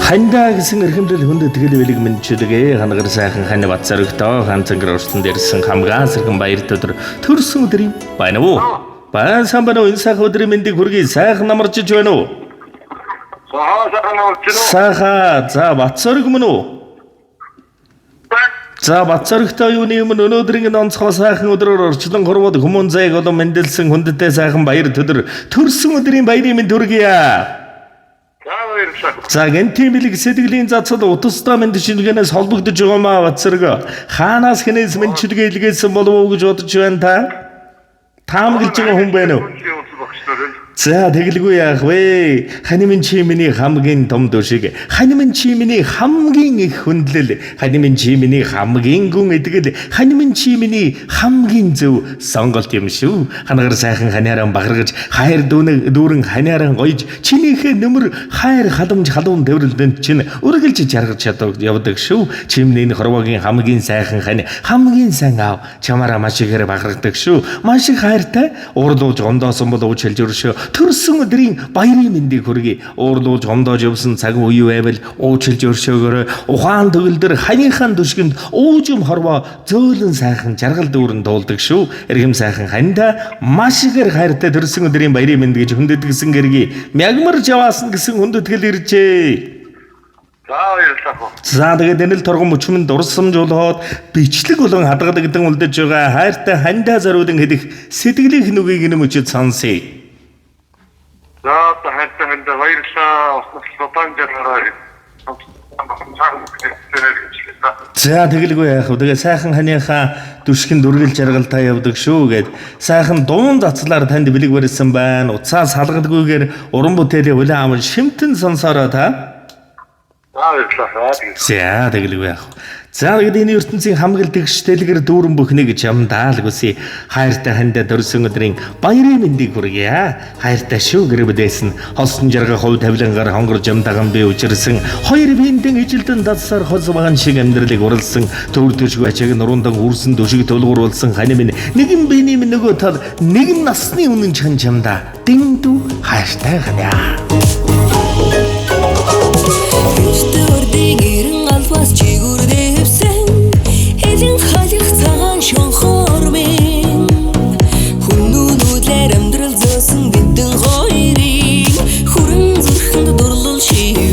Хандаа гэсэн эрхэмлэл хүнд тэгэл билэг мэдчилгээ ханагар сайхан хань бацарагтаа ханцангар урсан дээрсэн хамгаа сэрхэн баярт өдөр төрсөн өдрийн байна уу? Баян самбана энэ сайхан өдрийн мэндийг хүргэе. Сайхан намарч байна уу? Сайхан намарч байна. Сайхан за бацараг мөн үү? За бацарагтаа юуны юм өнөөдрийн онцгой сайхан өдрөөр орчлон хорвоод хүмүүн зайг олон мэндэлсэн хүндтэй сайхан баярт өдөр төрсөн өдрийн баярын мэнд хүргэе. За гэнтийн билэг сэтгэлийн зацад утастай мэдчилгээнээс холбогдож байгаа маа бацараг хаанаас хэнээс мэдчилгээ илгээсэн болов уу гэж бодож байна та? Таамаглаж байгаа хүн байна уу? За тэгэлгүй яах вэ? Ханимын чи миний хамгийн том душиг, ханимын чи миний хамгийн их хүндлэл, ханимын чи миний хамгийн гүн эдгэл, ханимын чи миний хамгийн зөв сонголт юм шүү. Ханагар сайхан ханиараа багаргаж, хайр дүүрэн ханиараа гоёж, чинийхээ нөмөр хайр халамж халуун дэврэлдэнд чинь үргэлж жаргаж явдаг шүү. Чимнийн хорвогийн хамгийн сайхан хань, хамгийн сайн аав чамаараа маш ихээр багаргадаг шүү. Маш их хайртай уурлууж гомдоосон бол ууч хэлж өршөө. Төрсөн өдрийн баярын мэндийг хүргэе. Уурлууж гомдоож явсан цаг үе байвал уучлж өршөөгөөрэй. Ухаан төгөлдөр ханийхан түшгэнд уужим хорвоо зөөлөн сайхан жаргал дүүрэн дуулдаг шүү. Эрхэм сайхан ханьда маш ихээр хайртай төрсөн өдрийн баярын мэнд гэж хүндэтгсэн гэргий. Мягмарж яваасан гэсэн хүндэтгэл иржээ. За тэгээд энэ л торгон мөчмөнд дурсамжуулаад бичлэг болон хадгалагдсан үлдэж байгаа хайртай ханьда зориулан хэлэх сэтгэлийн нүгийг нэмж сонсъё. За ханьда баярлалаа. Сотан жаргараа. За тэгэлгүй яах вэ? Тэгээ сайхан ханыхаа дүшгэн дүргэл жаргалтай явдаг шүү гэд сайхан дуун цацлаар танд бэлэг барьсан байна. Уцаас салгадгүйгээр уран бүтээлийн улаан аман шимтэн сонсороо та. За тэгэлгүй яах вэ? За тэгээд энэ ертөнцийн хамгаал тэгш дэлгэр дүүрэн бүхнэ гэж ямдаал гүсий хайртай ханьда төрсөн өдрийн баярын мэндийг хүргье. Хайртай шүү гэрбдээсэн холсон жаргах хувь тавилангаар хонгорж ямдаган би үжирсэн хоёр биендэн ижилдэн дадсаар хос баган шиг амьдралыг уралсан төр төшгүй ачааг нуруундаа үрсэн төшиг төлгууруулсан хань минь нэгэн биений минь нөгөө тал нэгэн насны үнэн чан чамда дэндүү хайртай ханя. Алвас чигүрдээ хөвсөн элэн халих цагаан шонхоор минь хүннүүнүүдээр амьдрал зөөсөн бинтэн хоёрын хүрэн зүрхэнд дурлал шивнэж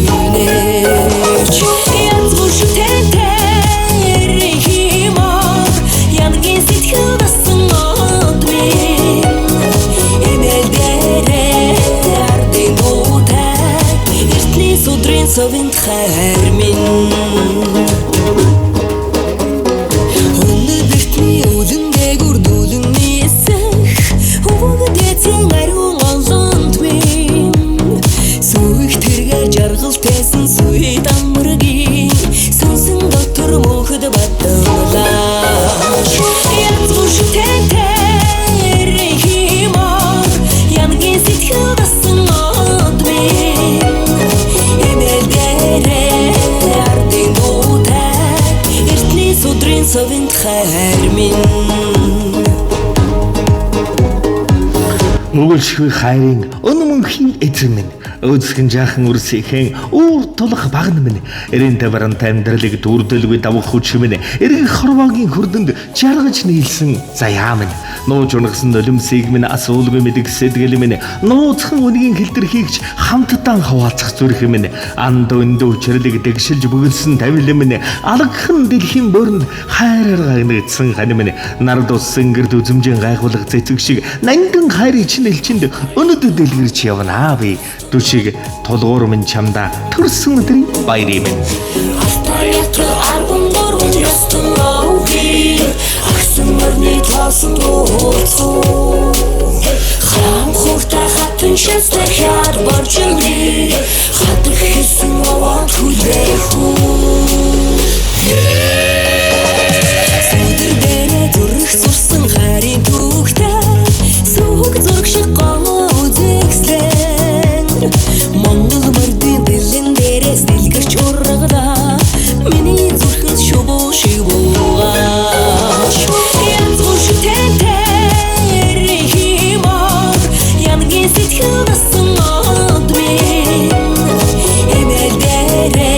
янзгүй шүтэнтэй химор янгийн сэтгэл басан од минь эмэл дээрээ ардын дуутай эртний судрын совинт хайр минь совинт хайр минь Өгөлшгүй хайрын өнөмөнхийн эзэн минь Өдсгэн жаахан үрсэхэн үүр тулах багн минь эрен таварантай амьдралыг дүрдэлгүй давах хүч минь эргэх хорвоогийн хүрдэнд жаргаж нийлсэн заяа минь нууж унагсан нулимсыг минь асуулгүй мэдэг сэтгэл минь нууцхан үнгийн хэлтэрхийгч хамтдаа хаваацах зүрх минь анд өндөө чирлэг дэгшилж бүгэлсэн тавил минь алгхан дэлхийн бөрөнд хайраар гагнагдсан хань минь нард уссан гэрд үзмжийн гайхуулах цэцэг шиг нанган хайрын чинь элчинд өнөдөө дэлгэрч явнаа би түшиг толгуур минь чамда төрсөн өдрийн баярын минь алтаятр аргон дөрвөн ястан лауги агсан мөрний тасан дууцоо хам хурта хатын шэстэ хяд борчули хатах хэсэн аваад хүлэхүү сүдэр дээрэ зүрх зурсан хайрын түүхтэй сүг зурх шиг гоо үзэкслэн Монгол мордын дэлэн дээрээс дэлгэрч ургада миний зүрхэнд шубуу шиг буугаач янзгүй шүтэнтэй химор янгийн сэтгэл басан од минь эмэл дээрээ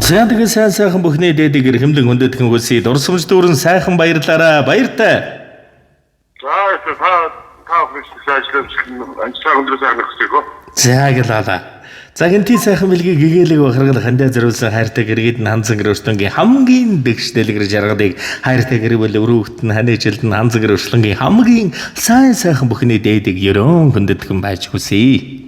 За тэгээ сайн сайхан бүхний дээдийг эрхэмлэн хүндэтгэн хүсье. Дурсамж дүүрэн сайхан баярлаарай. Баяртай. За та бүхэн ажлаа өндөр сайн өгсөйгөө. За гэлээ. За гинти сайхан бэлгийг гэгээлэг бахаргал хандаа зориулсан хайртай гэргээд нь ханзан гэрөстөнгийн хамгийн дэгшдэлгэр жаргадыг хайртай гэрвэл өрөөгт нь ханаажилд нь ханзан гэрөслөнгийн хамгийн сайн сайхан бүхний дээдийг ерөн хүндэтгэн байж хүсье.